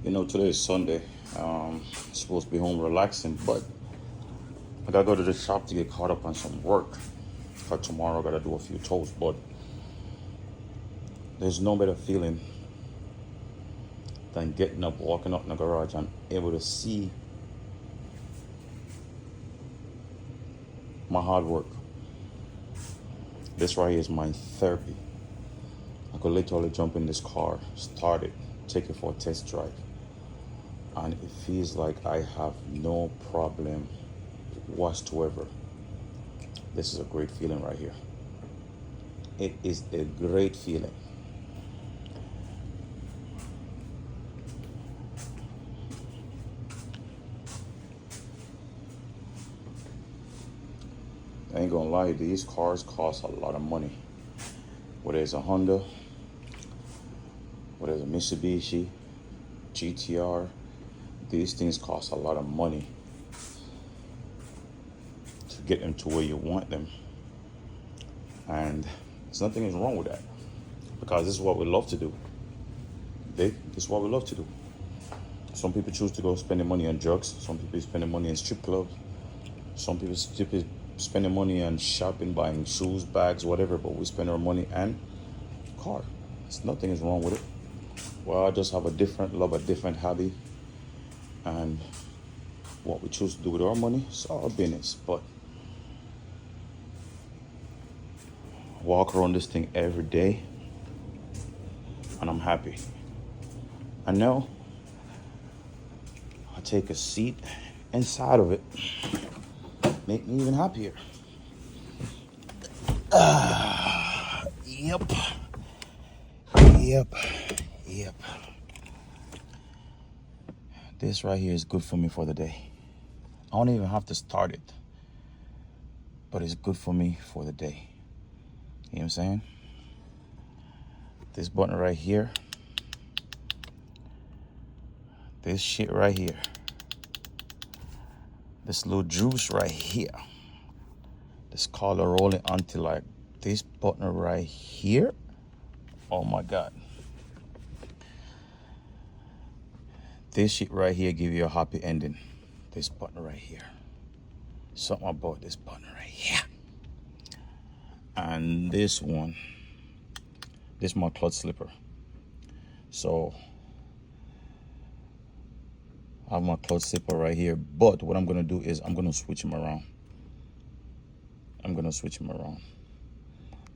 Today is Sunday. Supposed to be home relaxing, but I gotta go to the shop to get caught up on some work. For tomorrow, I gotta do a few toasts, but there's no better feeling than getting up, walking up in the garage, and able to see my hard work. This right here is my therapy. I could literally jump in this car, start it, take it for a test drive, and it feels like I have no problem whatsoever. This is a great feeling right here. It is a great feeling. I ain't gonna lie, these cars cost a lot of money. Whether it's a Honda, whether it's a Mitsubishi, GTR, these things cost a lot of money to get them to where you want them. And there's nothing wrong with that, because this is what we love to do. This is what we love to do. Some people choose to go spending money on drugs. Some people spending money in strip clubs. Some people spending money on shopping, buying shoes, bags, whatever. But we spend our money on car. There's nothing is wrong with it. Well, I just have a different love, a different hobby, and what we choose to do with our money is our business. But walk around this thing every day, and I'm happy. I know I take a seat inside of it, make me even happier. Yep. This right here is good for me for the day. I don't even have to start it, but it's good for me for the day. You know what I'm saying? This button right here, this shit right here, this little juice right here, this collar rolling onto like this button right here. Oh my God. This shit right here give you a happy ending. This button right here. Something about this button right here. And this one, this is my clutch slipper. So I have my clutch slipper right here, but what I'm gonna do is I'm gonna switch them around.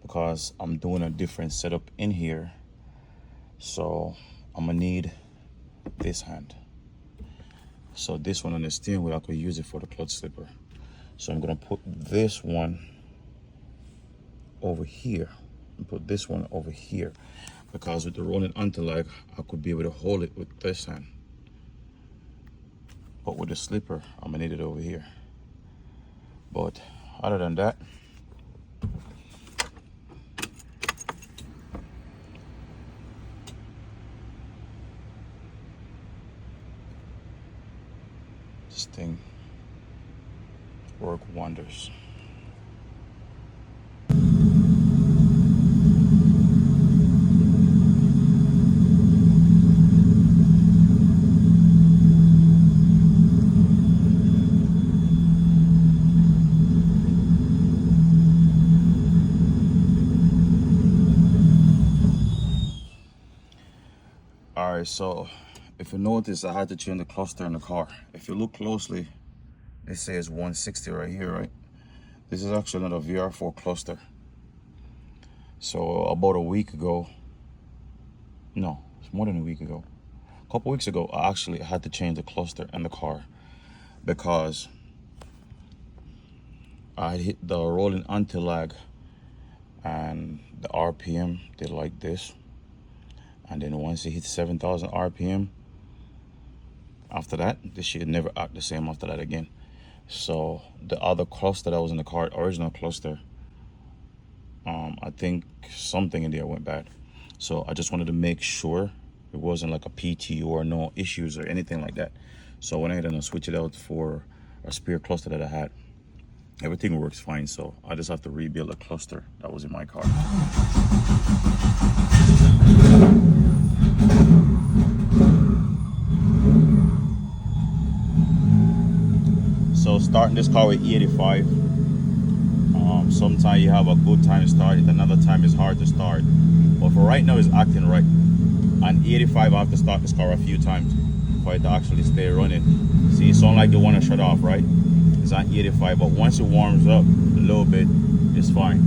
Because I'm doing a different setup in here. So I'm gonna need this hand. So this one on the steering wheel, I could use it for the clutch slipper. So I'm gonna put this one over here and put this one over here, because with the rolling anti-lag, I could be able to hold it with this hand. But with the slipper, I'm gonna need it over here. But other than that, this thing work wonders. All right, so if you notice, I had to change the cluster in the car. If you look closely, it says 160 right here, right? This is actually not a VR4 cluster. So about a week ago, no, it's more than a week ago. A couple weeks ago, I actually had to change the cluster in the car because I hit the rolling anti-lag and the RPM did like this. And then once it hits 7,000 RPM, after that, this shit never act the same after that again. So the other cluster that was in the car, original cluster, I think something in there went bad. So I just wanted to make sure it wasn't like a PT or no issues or anything like that. So when I had to switch it out for a spare cluster that I had, everything works fine. So I just have to rebuild a cluster that was in my car. this car with E85. Sometimes you have a good time to start it, another time it's hard to start. But for right now, it's acting right. On E85, I have to start this car a few times for it to actually stay running. See, it sounds like you want to shut off, right? It's on E85, but once it warms up a little bit, it's fine.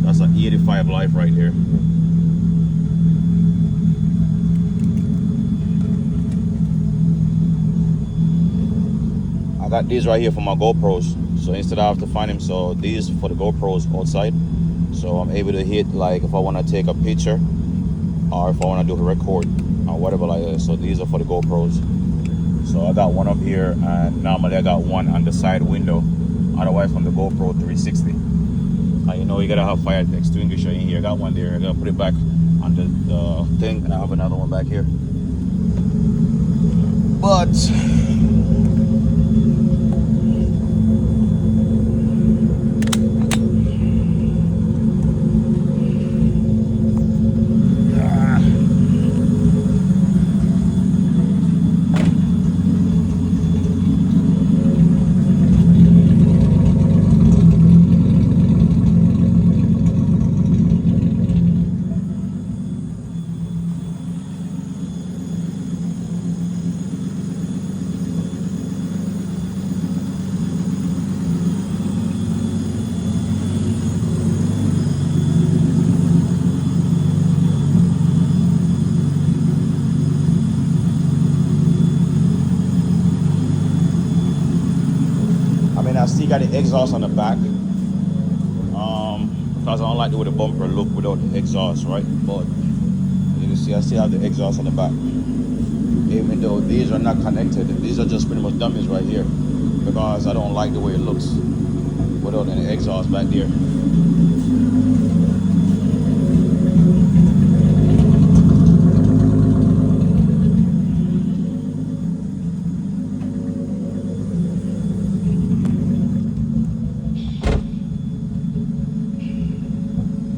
That's an E85 life right here. I got these right here for my GoPros. So instead I have to find them, so these for the GoPros outside. So I'm able to hit, like if I want to take a picture or if I want to do a record or whatever like that. So these are for the GoPros. So I got one up here, and normally I got one on the side window, otherwise from the GoPro 360. And you know you gotta have fire extinguisher in here. I got one there. I gotta put it back on the thing, and I have another one back here. But I still got the exhaust on the back, because I don't like the way the bumper look without the exhaust, right? But you can see I still have the exhaust on the back, even though these are not connected. These are just pretty much dummies right here, because I don't like the way it looks without any exhaust back there.